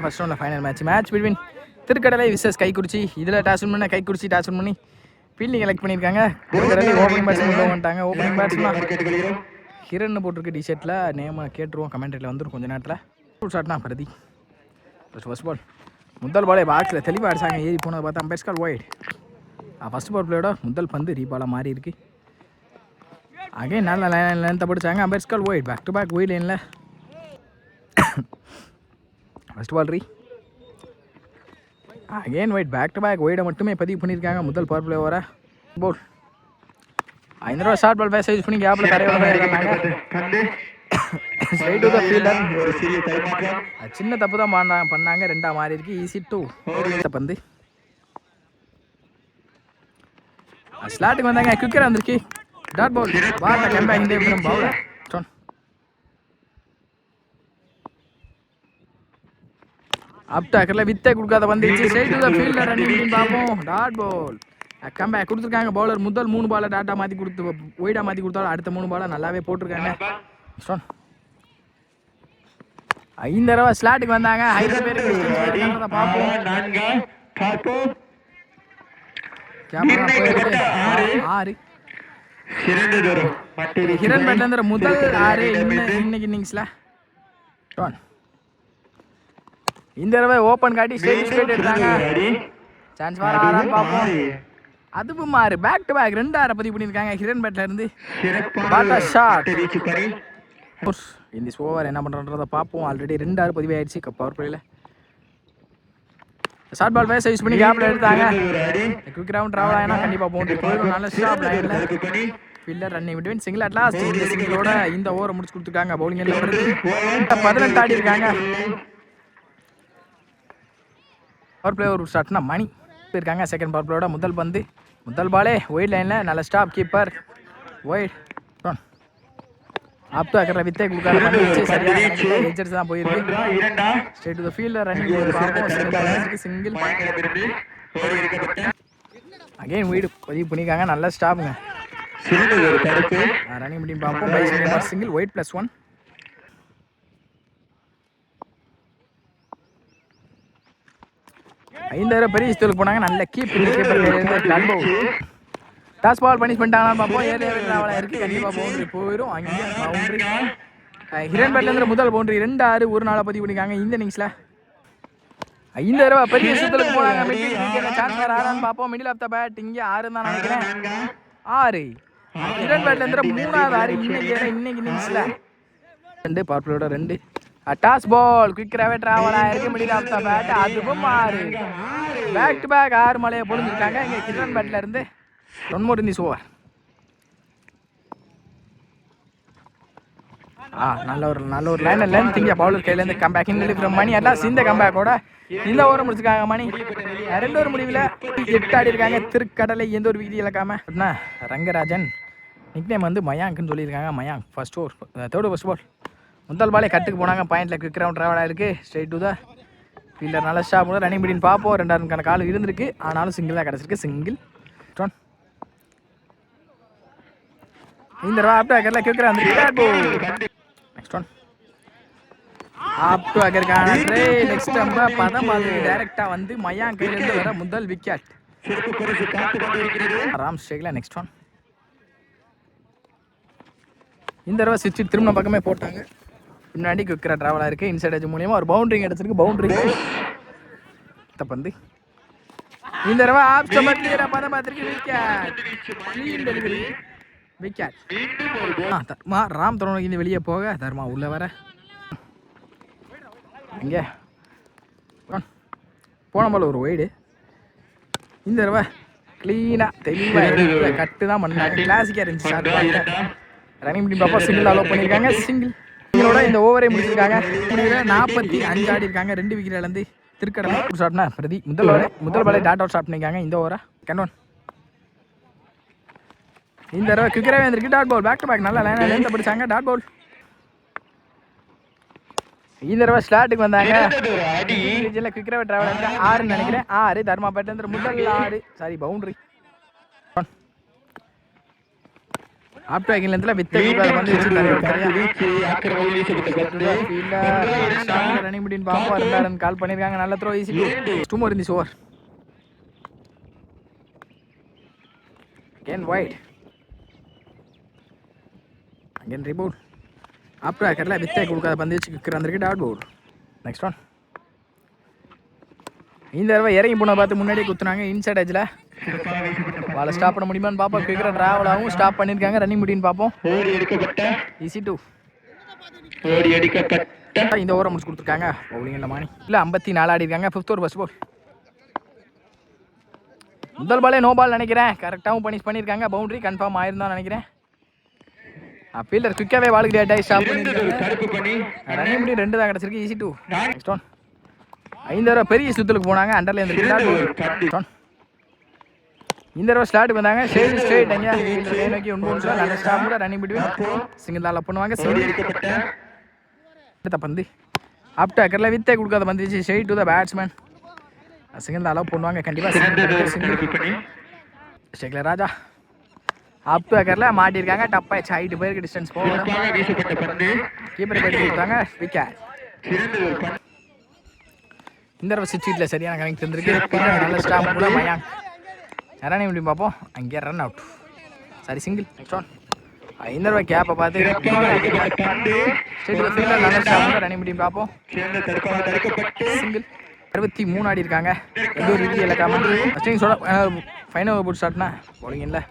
First ரவுண்டில் final match between Thirukkadalai versus Kaikurichi. இதில் toss win பண்ண கைக்குறிச்சி டாஸ் வின் பண்ணி ஃபீல்டிங் எலெக்ட் பண்ணியிருக்காங்க. திருக்கடலை ஓப்பனிங் பேட்ஸ்மேன் உள்ள வந்துட்டாங்க. ஓப்பனிங் பேட்ஸ்மேன் ஹிரன் போட்டிருக்கு டிஷர்ட்டில். நேமை கேட்டுருவோம், கமெண்ட்ரியில் வந்துடும் கொஞ்சம் நேரத்தில். ஃபுல் ஷாட்னா பிரதி. ஃபர்ஸ்ட் பால் முதல் பாலே பாக்ஸில் தெளிவாக அடிச்சாங்க. ஏறி போனதை பார்த்தா umpire call wide. First ball பிளேயோட முதல் பந்து ரீபாலாக மாறி இருக்கு. அகைன் நல்ல லைனில் படிச்சாங்க. Umpire call wide. Back to back wide லைனில் first ball again wide. Back to back ஒயிடை மட்டுமே பதிவு பண்ணியிருக்காங்க முதல் பவர் பிளே ஓவரை. போல் 5 ரூபா ஷார்ட் பால் பேச யூஸ் பண்ணி கேப்பில் சின்ன தப்பு தான் பண்ணாங்க. 2 மாறி இருக்கு. ஈஸி 2 பந்து ஸ்லாட்டுக்கு வந்தாங்க. குவிக்கராக வந்திருக்கு. டாட் பால் பால் கம்பேக் பவுலர் அப் டாக்கரில் வித்தை கொடுக்காத வந்துச்சு. Straight to the fielder running பார்ப்போம். டாட் பால் கம்பேக் கொடுத்துருக்காங்க. பவுலர் முதல் 3 பாலை டாட்டா மாற்றி கொடுத்து ஒயிடாக மாற்றி கொடுத்தாலும் அடுத்த 3 பாலை நல்லாவே போட்டிருக்காங்க. 5 தடவை ஸ்லாட்டுக்கு வந்தாங்க. 5 பேருக்கு பார்ப்போம். ஹிரன் பேட்ல முதல் 6 இன்னைக்கு இன்னிங்ஸ்ல. இந்த தடவை ஓப்பன் காட்டி ஸ்ட்ரைட் எடுத்தாங்க. சான்ஸ் வரான்னு பார்ப்போம். அதுவும் மாறு. பேக் டு பேக் 2 6 பதிவு பண்ணியிருக்காங்க ஹிரன் பேட்ல இருந்து. இந்த ஓவர் என்ன பண்ணுறத பார்ப்போம். ஆல்ரெடி 2 6 பதிவு ஆயிடுச்சு பவர் பிளேயில். ஷார்ட் பால் பேச யூஸ் பண்ணி கேப்ல எடுத்தாங்க. குவிக் ரவுண்ட் ட்ராவல் ஆகினா கண்டிப்பாக போயிடும். நல்ல ஸ்டாப் லைனில் ஃபீல்டர் ரன்னிங் விட்டுவின் சிங்கிள் அட் லாஸ்ட். இந்த சிங்கிளோட இந்த ஓவரை முடிச்சு கொடுத்துருக்காங்க. பவுலிங் 18 ஆடி இருக்காங்க. பவர் பிளே ஒரு ஷாட்னா மணி இருக்காங்க. செகண்ட் பவர் பிளேயோட முதல் பந்து முதல் பாலே ஒயிட் லைனில் நல்ல stop keeper white. Up to அக்கறை வித்தை கொடுக்காது. சரியாக தான் போயிருக்கு. Straight to the fielder running single. Again வீடு பதிவு பண்ணியிருக்காங்க. நல்ல ஸ்டாப்புங்க. ரன்னிங் பண்ணி பார்ப்போம். Single white +1. ஐந்தாயிரம் பெரிய ஸ்டோலுக்கு போனாங்க. நல்ல கீப்பர் டாஸ் பால் பனிஷ் பண்ணிட்டாங்கன்னு பார்ப்போம். ஏரியா இருக்கு. கண்டிப்பாக பவுண்டரி போயிடும். அங்கே பவுண்டரி. ஹிரன் பேட்லேருந்து முதல் பவுண்டரி 2 6 ஒரு நாளை பதிவு பண்ணிக்காங்க இந்த இன்னிங்ஸில். 5 ரூபா பெரிய ஸ்டோலுக்கு போனாங்க. சான்ஸ் வேறு 6 பார்ப்போம். மிடில் ஆஃப் த பேட் இங்கே 6 தான் நினைக்கிறேன். 6 ஹிரன் பேட்லேருந்து 3வது 6 இன்னைக்கு இன்னிங்ஸில். 2 பவர் பிளேயோட 2 டாஸ் பால் குவிக்கராகவே ட்ராவல் ஆயிருக்கு. மிடில் ஆஃப் த பேட் அதுவும் 6. பேக் டு பேக் 6 மலையை பொழிஞ்சிருக்காங்க இங்கே ஹிரன் பேட்ல இருந்து. 1 more in this over. நல்ல ஒரு லைன் லென்த் இங்கே பவுலர் கையிலேருந்து கம்பேக் இன்னும் மணி எல்லாம் இந்த கம்பேக்கோட இந்த ஓவரை முடிச்சிருக்காங்க. மணி 2 ஓவர் முடிவில் 8 ஆடி இருக்காங்க. திருக்கடலை எந்த ஒரு விதி இழக்காம. ரங்கராஜன் நிக்நேம் வந்து மயாங்க்னு சொல்லியிருக்காங்க. Mayank first over third first ball முதல் பாலே கட்டுக்கு போனாங்க. பாயிண்ட்ல குவிக் ரவுண்ட் ட்ராவல் ஆயிருக்கு. ஸ்ட்ரைட் டு த ஃபீல்டர் நல்ல ஸ்டாப் ரன்னிங் பிடின்னு பார்ப்போம். 2 ரன்னுக்கான கால் இருந்திருக்கு. ஆனாலும் சிங்கிள் தான் கிடச்சிருக்கு. சிங்கிள் இந்த ஆப்டாக்கரில் கேட்குறேன். நெக்ஸ்ட் ஒன் ஆப்டாக்கருக்கான நெக்ஸ்ட் பதம் மாதிரி டைரெக்டாக வந்து மயாங்க் கையிலேருந்து வர முதல் விக்கெட். ராம் ஸ்ட்ரைக்கில் நெக்ஸ்ட் ஒன். இந்த தடவை சுவிட்ச் திரும்ப பக்கமே போட்டாங்க. பின்னாடி குவிக்கரா ட்ராவலாக இருக்குது. இன்சைட் எட்ஜ் மூலியமாக ஒரு பவுண்டரி கிடச்சிருக்கு. பவுண்டரி பந்து இந்த தடவை பதம் பார்த்துருக்கு. Wicket delivery wicket. Dharma Ram தருணுக்கு இந்த வெளியே போக தர்மா உள்ள வர இங்கே போன போல ஒரு ஒய்டு. இந்த தடவை க்ளீனாக தெளிவாக கட்டு தான் பண்ணாங்க. கிளாசிக்காக இருந்துச்சு. ரன்னிங் பண்ணி பாப்பா சிங்கிள் அலோவ் பண்ணியிருக்காங்க. சிங்கிளோட இந்த ஓவரே முடிச்சிருக்காங்க. 45 ஆடி இருக்காங்க. 2 விக்கெட் இழந்து திருக்கடலை ஷாட்னா பிரதி முதல் பாலே டாட் அவுட் ஷாட் பண்ணியிருக்காங்க இந்த ஓவரை. கண்டோன் இந்த தடவை குவிக்கராகவே வந்திருக்கு. Dot ball back to back நல்லா லைனில் படிச்சாங்க. டாட் பால் இந்த தடவை ஸ்லாட்டுக்கு வந்தாங்க. குவிக்கராகவே ட்ராவல் ஆகிருக்கு. 6 நினைக்கிறேன். 6 தர்மாபேட்லேருந்து முதல் 6 சாரி பவுண்டரி. ஆப்டர் அகிலத்தில் வித்தை வந்து ரன்னிங் முடின்னு பார்ப்போம். 2 ரன் கால் பண்ணியிருக்காங்க. நல்ல throw easy 2 more in this over. Again wide. Again rebound. After அகிலத்தில் வித்தை கொடுக்காத பந்து வச்சு கிக்கர் வந்திருக்கு. Dot ball. Next one. இந்த தடவை இறங்கி போன பார்த்து முன்னாடியே குத்துனாங்க இன்சைட் எட்ஜில். பாலை ஸ்டாப் பண்ண முடியுமான்னு பார்ப்போம். குயிக்கராக ட்ராவல் ஆகும். ஸ்டாப் பண்ணியிருக்காங்க. ரன்னிங் முடியுன்னு பார்ப்போம். ஈஸி 2. இந்த ஓவரை முடிச்சு கொடுத்துருக்காங்க. பவுலிங் இல்லை மாணி இல்லை 54 ஆடி இருக்காங்க. 5th over first ball. முதல் பாலே நோ பால் நினைக்கிறேன். கரெக்டாகவும் பனிஷ் பண்ணியிருக்காங்க. பவுண்டரி கன்ஃபார்ம் ஆயிருந்தான் நினைக்கிறேன். ஃபீல்டர் குயிக்காகவே பாலுக்கு டேட்டாகி ஸ்டாப் பண்ணியிருக்காங்க. ரன்னிங் முடி 2 தான் கிடச்சிருக்கு. ஈஸி 2. Next one. 5 தடவை பெரிய சுத்தலுக்கு போனாங்க. அண்டர்ல இருந்து இந்த தடவை ஸ்டார்ட் வந்தாங்க. ஸ்ட்ரெயிட் அங்கே நோக்கி 9 நிமிஷம் நல்ல ஸ்டாப் கூட ரன்னிங் பிட்வீன் சிங்கிள் தால பண்ணுவாங்க. அடுத்த பந்து ஆப்டர் அக்கரில் வித்தை கொடுக்காத பந்து straight to the batsman. Single தால பண்ணுவாங்க கண்டிப்பாக. ஷேக்லர் ராஜா ஆப்டர் அக்கரில் மாட்டியிருக்காங்க. டப்பாச்சு ஹைட்டு பேருக்கு டிஸ்டன்ஸ் போகணும். கீப்பர் கட்டி கொடுத்தாங்க. விக்கெட். இந்த தடவை சிக்ஸில் சரியான கனெக்ட் இருந்திருக்கு. நல்ல ஸ்டாப் கூட மயாங்க் ரன்னிங் முடியும் பார்ப்போம். அங்கே ரன் அவுட். சரி சிங்கிள். Next one. இந்த தடவை கேப்பை பார்த்து நல்ல ஸ்டாப் கூட ரன்னிங் முடியும் பார்ப்போம். சிங்கிள். 63 ஆடி இருக்காங்க. எந்த ஒரு ரீதி இலக்காம ஃபைனல் போட்டு ஸ்டார்ட்னா போலிங் இல்லை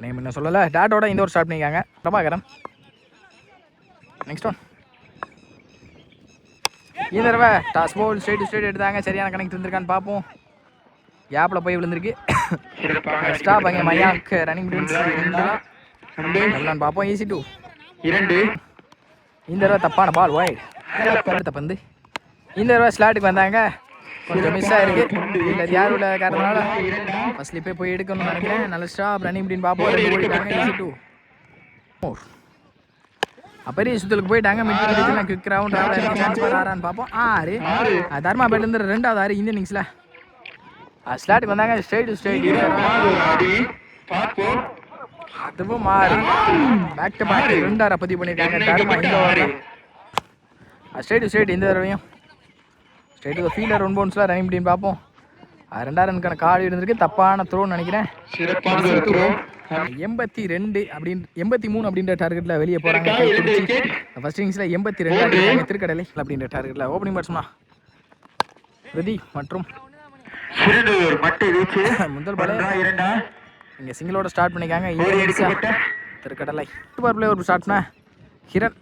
நேம் என்ன சொல்லலை. டாட்டோட இந்த ஒரு ஸ்டார்ட் பண்ணியிருக்காங்க. பிரபாகரன். Next one. இந்த தடவை டாஸ் போல் ஸ்ட்ரெயிட் எடுத்தாங்க. சரியான கனெக்ட் இருந்திருக்கான்னு பார்ப்போம். கேப்பில் போய் விழுந்திருக்கு. ஸ்டாப் அங்கே மயாங்க் ரன்னிங் பண்ணலான்னு பார்ப்போம். ஈஸி 2. இந்த தடவை தப்பான பால் வைட். அடுத்த பந்து. இந்த தடவை ஸ்லாட்டுக்கு வந்தாங்க. கொஞ்சம் மிஸ் ஆகிருக்கு. இல்லை யார் உள்ள காரணனால ஃபஸ்ட்லி போய் எடுக்கணும்னு நினைக்கிறேன். நல்ல ஸ்டாப் ரன்னிங் அப்படின்னு பார்ப்போம். 2 ஓடிட்டாங்க. ஈஸி 2. பெரிய சுத்தலுக்கு போயிட்டாங்க. மிட் குவிக் ரவுண்ட் சான்ஸ் வரான்னு பார்ப்போம். 6 தர்மாபேட்லேருந்து 2வது 6 இந்த இன்னிங்ஸில் ஸ்லாட்டுக்கு வந்தாங்க. ஸ்ட்ரெயிட் அதுவும் மாறி பேக் டு பேக் 2 ஆரை பதிவு பண்ணியிருக்காங்க. தர்மா இந்த ஓவர் ஸ்ட்ரெயிட் இந்த தடவையும் ஸ்ட்ரெயிட் டு ஃபீல்டர் 1 பவுன்ஸில் ரன்னிங் அப்படின்னு பார்ப்போம். 2 ரனுக்கான கார்டு இருந்திருக்கு. தப்பான த்ரோன்னு நினைக்கிறேன். 82 அப்படின்னு 83 அப்படின்ற டார்கெட்டில் வெளியே போகிறாங்க. ஃபர்ஸ்ட் இன்னிங்ஸில் 82 திருக்கடலை அப்படின்ற டார்கெட்டில் ஓப்பனிங் பேட்ஸ்மனா பிரதி மற்றும் முதல் பாலே இங்கே சிங்கிளோட ஸ்டார்ட் பண்ணிக்காங்க. திருக்கடலை பிளே ஒரு ஸ்டார்ட்னா ஹிரண்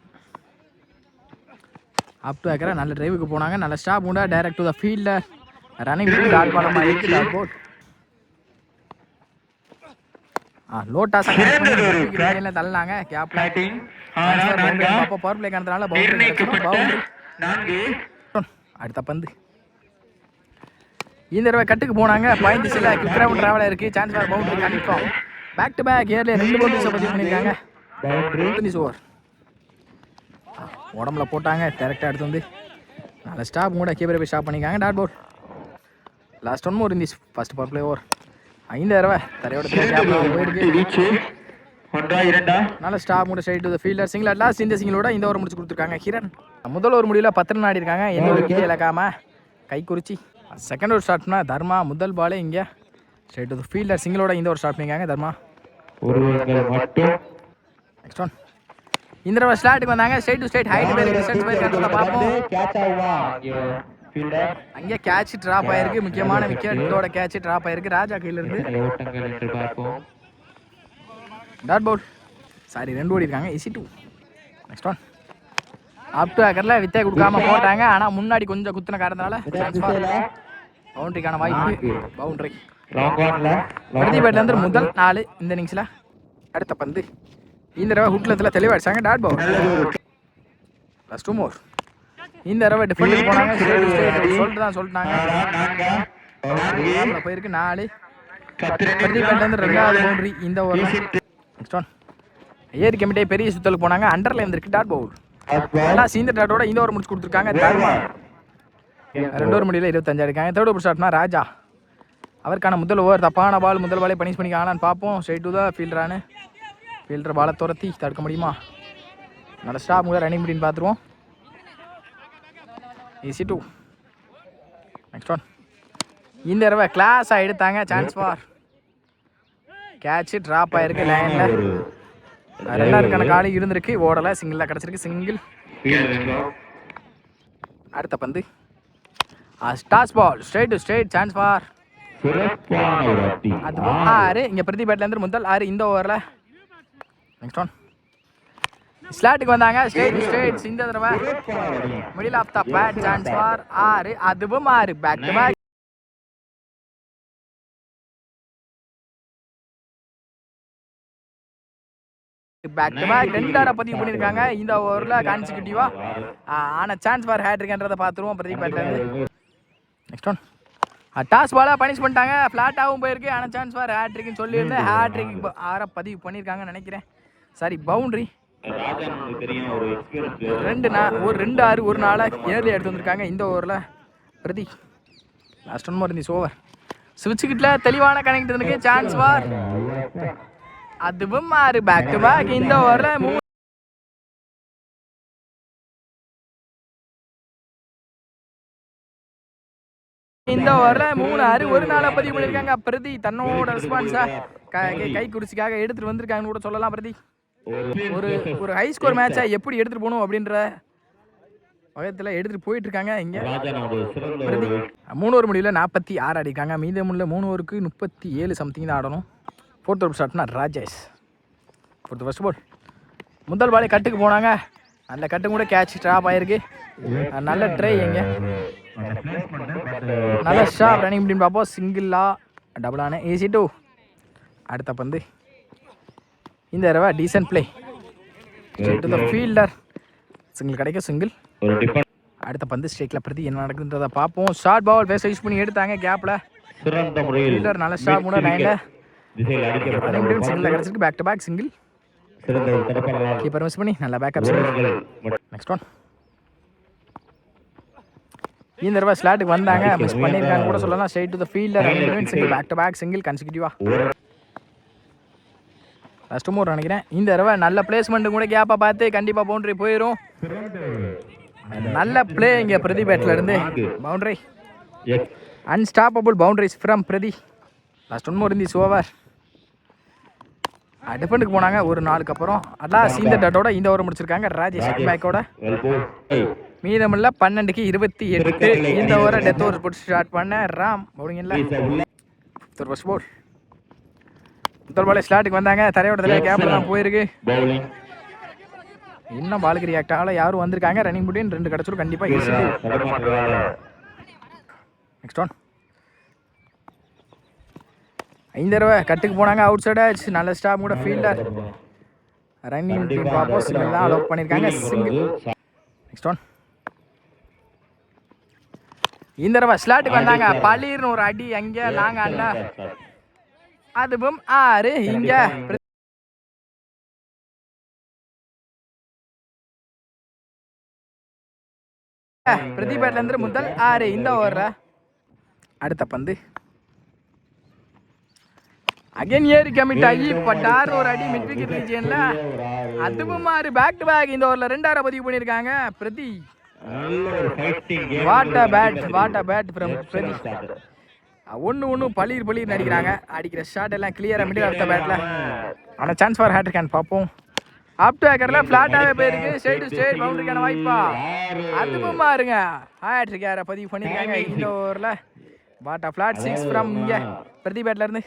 அப் டு ஆக்கிற நல்ல டிரைவுக்கு போனாங்க. நல்ல ஸ்டாப் உண்டா direct to the fielder running dot பாலம் ஆகிருக்கு. டாட் போட் லோட்டாஸ் தள்ளினாங்க. கேப்ல பவர் பிளே காரணத்தினால பவுண்டரி. அடுத்த பந்து. இந்த தடவை கட்டுக்கு போனாங்க. பாயிண்ட் சில கிராம் டிராவலாக இருக்குது. Chance for boundary confirm. Back to back இயர்லேயே 2 பவுண்டரிஸை பதிவு பண்ணியிருக்காங்க. ஓவர் உடம்புல போட்டாங்க. டேரெக்டாக எடுத்து வந்து நல்ல ஸ்டாப் கூட கீப்பரை போய் ஸ்டாப் பண்ணியிருக்காங்க. Dot boat. Last 1 more in this first power play over. 5 தடவை தரையோட போயிருக்கு. நல்ல ஸ்டாப் கூட straight to the fielder. Single at last. இந்த சிங்கிளோட இந்த ஓவர் முடிச்சு கொடுத்துருக்காங்க. ஹிரண் முதல் ஓவர் முடியல 10 ரன் ஆடி இருக்காங்க. எந்த ஒரு கீழே இழக்காம கை குறிச்சி. செகண்ட் ஓவர் ஸ்டார்ட்னா தர்மா முதல் பாலே இங்கே ஸ்ட்ரைட் டு த ஃபீல்டர். சிங்கிளோட இந்த ஓவர் ஸ்டார்ட் பண்ணியிருக்காங்க தர்மா. Next one. இந்த தடவை ஸ்லாட்டுக்கு வந்தாங்க. ஸ்ட்ரைட் டு ஸ்ட்ரைட் ஹைட் பார்ப்போம். அங்கே கேட்ச் டிராப் ஆயிருக்கு. முக்கியமான விக்கெட்டோட கேட்ச் டிராப் ஆயிருக்கு ராஜா கையில இருந்து. டாட் பவுல். சாரி 2 ஓடி இருக்காங்க. Easy 2. Next one. Up to ஆக்கரில் வித்தை கொடுக்காம போட்டாங்க. ஆனால் முன்னாடி கொஞ்சம் குத்தின காரணத்தினால பவுண்டரிக்கான வாய்ப்பு. பவுண்டரி பிரதிபேட்லேருந்து முதல் 4 இந்த இன்னிங்ஸில். அடுத்த பந்து. இந்த தடவை ஹுட்லத்தில் தெளிவாடிச்சாங்க. Dot ball. Plus 2 more. இந்த தடவை டிஃபெண்ட் போனாங்க. சொல்லிட்டாங்க போயிருக்கு 4. பிரதிபேட்லேருந்து 2வது பவுண்டரி இந்த ஓவர். Next one. ஏரி கமிட்டே பெரிய சுத்தலுக்கு போனாங்க. அண்டரில் இருந்திருக்கு. டாட் பவுல். எல்லாம் சீந்த டாட்டோட இந்த ஓவர் முடிச்சு கொடுத்துருக்காங்க. 2 ஓவர் முடியல 25 இருக்காங்க. தேர்ட் ஓவர் ஸ்டார்ட்னா ராஜா. அவருக்கான முதல் ஓவர் தப்பான பால். முதல் பாலே பனிஷ் பண்ணிக்காங்களான்னு பார்ப்போம். ஸ்ட்ரைட் டு த ஃபீல்டரானு ஃபீல்டர் பாலை துரத்தி தடுக்க முடியுமா? நல்ல ஸ்டாப் கூட ரன்னிங் முடின்னு பார்த்துருவோம். ஈஸி 2. Next one. இந்த தடவை கிளாஸாக எடுத்தாங்க. சான்ஸ் ஃபார் கேட்சு ட்ராப் ஆகிருக்கு லைனில். 2 காலி இருந்திருக்கு, ஓடலை, சிங்கிளாக கிடச்சிருக்கு. சிங்கிள். அடுத்த பந்து toss ball straight to straight. Chance for அது 6. இங்கே பிரதி பேட்லேருந்து முதல் 6 இந்த ஓவரில். Next one. ஸ்லாட்டுக்கு வந்தாங்க. Straight to straight. இந்த தடவை middle of the bat. Chance for 6. அதுவும் 6. Back to back. Back to back 2 பதிவு பண்ணியிருக்காங்க இந்த ஓவரில் கான்சிக்யூட்டிவாக. ஆனால் சான்ஸ் ஃபார் ஹேட்ரிக்ன்றதை பார்த்துருவோம் பிரதீப் பேட்லேருந்து. Next one. டாஸ் பாலாக பனிஷ் பண்ணிட்டாங்க. ஃப்ளாட்டாகவும் போயிருக்கு. ஆனால் சான்ஸ் ஃபார் ஹேட்ரிக்னு சொல்லியிருந்தேன். ஹேட்ரிக் 6 பதிவு பண்ணியிருக்காங்கன்னு நினைக்கிறேன். Sorry, boundary. 2 6 1 4 ஏர்லி எடுத்து வந்திருக்காங்க இந்த ஓவரில். பிரதி லாஸ்ட் ஒன் மோர் ஓவர். ஸ்விட்சுக்கிட்ட தெளிவான கனெக்ட் இருக்கு. சான்ஸ் ஃபார் அதுவும் 6. பேக் டு பேக் இந்த ஓவரில் 3. இந்த ஓவரில் 3 6 1 4 பதிவு பண்ணியிருக்காங்க. பிரதி தன்னோட ரெஸ்பான்ஸை கை குடிச்சிக்காக எடுத்துகிட்டு வந்திருக்காங்கன்னு கூட சொல்லலாம். பிரதி ஒரு ஹை ஸ்கோர் மேட்சை எப்படி எடுத்துகிட்டு போகணும் அப்படின்ற வகத்தில் எடுத்துகிட்டு போயிட்டு இருக்காங்க. இங்கே பிரதி 3 ஓவர் முடிவில் 46 ஆடிருக்காங்க. மீதமுள்ள 3 ஓவருக்கு 37 சம்திங் தான் ஆடணும். 4th ஓவர் ஸ்டார்ட்னா ராஜேஷ். 4th first ball. முதல் பாலே கட்டுக்கு போனாங்க. அந்த கட்டு கூட கேட்ச் ட்ராப் ஆகிருக்கு. நல்ல ட்ரை. எங்க நல்ல ஷாப் ரன்னிங் அப்படின்னு பார்ப்போம். சிங்கிளா டபுளான ஈஸி 2. அடுத்த பந்து இந்த தடவை decent play to the fielder. Single கிடைக்கும். சிங்கிள். அடுத்த பந்து ஸ்ட்ரைக்கில் பிரதி என்ன நடக்குதுன்றதை பார்ப்போம். ஷார்ட் பால் பேச யூஸ் பண்ணி எடுத்தாங்க கேப்பில். ஃபீல்டர் நல்ல ஷாப் கூட லைனில் சிங்கிள் கிடச்சிருக்கு. Back to back single. Keeper miss பண்ணி நல்ல பேக்கப் சிங்கிள். Next one. இந்த தடவை ஸ்லாட்டுக்கு வந்தாங்க. மிஸ் பண்ணியிருக்காங்க கூட சொல்லலாம். Straight to the fielder. Single. Back to back single கன்சிக்யூட்டிவா. லாஸ்ட் மோர் நினைக்கிறேன். இந்த தடவை நல்ல பிளேஸ்மெண்ட் கூட கேப்பாக பார்த்து கண்டிப்பாக பவுண்டரி போயிடும். நல்ல பிளே இங்கே பிரதி பேட்டில் இருந்து. Boundary. Unstoppable boundaries from Prathi. Last one more in this over. டிஃபெண்டுக்கு போனாங்க ஒரு 4க்கு அப்புறம். அதான் இந்த டட்டோட இந்த ஓவர் முடிச்சிருக்காங்க ராஜேஷ் பேக்கோட. மீதமுள்ள 12க்கு 28 இந்த ஓவரை டெத் ஓவர் போட்டு ஸ்டார்ட் பண்ண ராம் பவுலிங்கில். First ball. முதல் பாலே ஸ்லாட்டுக்கு வந்தாங்க. தரையோட கேப்ல தான் போயிருக்கு. இன்னும் பாலுக்கு ரியாக்ட் ஆகல. யாரும் வந்திருக்காங்க. ரன்னிங் முடியும் 2 கிடச்சிரும் கண்டிப்பாக. Next one. இந்த தடவை கட்டுக்கு போனாங்க. அவுட் சைடு நல்ல ஸ்டாப் கூட ஃபீல்டர். ரன்னிங் பார்ப்போம். சிங்கிள் தான் அலோவ் பண்ணியிருக்காங்க. சிங்கிள். Next one. இந்த தடவை ஸ்லாட்டுக்கு வந்தாங்க. பளீர்னு ஒரு அடி அங்கே லாங் ஆடல. அதுவும் 6. இங்க பிரதி பேட்ல இருந்து முதல் 6 இந்த ஓவர்ல. அடுத்த பந்து அகைன் ஏறி கமிட் ஆகி பட்டார் ஒரு அடி மிட் விக்கெட் ரீஜியன்ல. அதுவும் 6. பேக் டு பேக் இந்த ஓவரில் 2 பதிவு பண்ணியிருக்காங்க பிரதி. வாட் அ பேட் ஃப்ரம் பிரதி. ஒன்று பளீர் நடிக்கிறாங்க. அடிக்கிற ஷாட் எல்லாம் கிளியராக மிடில் ஆஃப் த பேட்டில். ஆனால் சான்ஸ் ஃபார் ஹேட்ரிக் பார்ப்போம். அப் டு ஏக்கரில் ஃப்ளாட்டாகவே போயிருக்கு. ஸ்ட்ரைட் டு ஸ்ட்ரைட் பவுண்டரிக்கான வாய்ப்பா. அதுவும் மாறுங்க. ஹேட்ரிக் யாரை பதிவு பண்ணியிருக்காங்க இந்த ஓவரில். வாட் அ ஃப்ளாட் 6 ஃப்ரம் இங்கே பிரதி பேட்லேருந்து.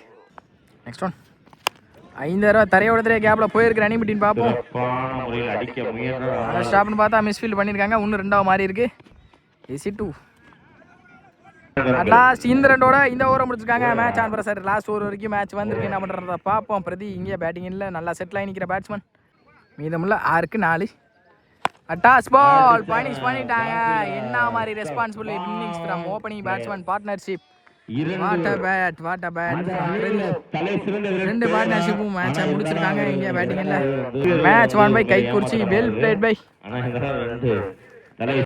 Next one. 5 தடவை தரையோட கேப்பில் போயிருக்கு. ரன்னிங் பிட்டின்னு பார்ப்போம். ஸ்டாப்னு பார்த்தா மிஸ்ஃபீல்ட் பண்ணியிருக்காங்க. இன்னும் 2வது மாறி இருக்கு. ஈஸி 2. லாஸ்ட் இந்த 2ஓட இந்த ஓவரை முடிச்சிருக்காங்க. Match on sir. Last over வரைக்கும் மேட்ச் வந்திருக்கு. என்ன பண்ணுறத பார்ப்போம். பிரதி இங்கே பேட்டிங்கில் நல்லா செட்டில் ஆகி நிற்கிற பேட்ஸ்மேன். மீதமுள்ள 6க்கு 4. டாஸ் பால் பனிஷ் பண்ணிட்டாங்க. என்ன மாதிரி responsible innings from opening batsman partnership. What a bat 2 பார்ட்னர்ஷிப்பும் மேட்சை முடிச்சிருக்காங்க இங்கே பேட்டிங்கில். Match 1 by Kaikurichi. Well played by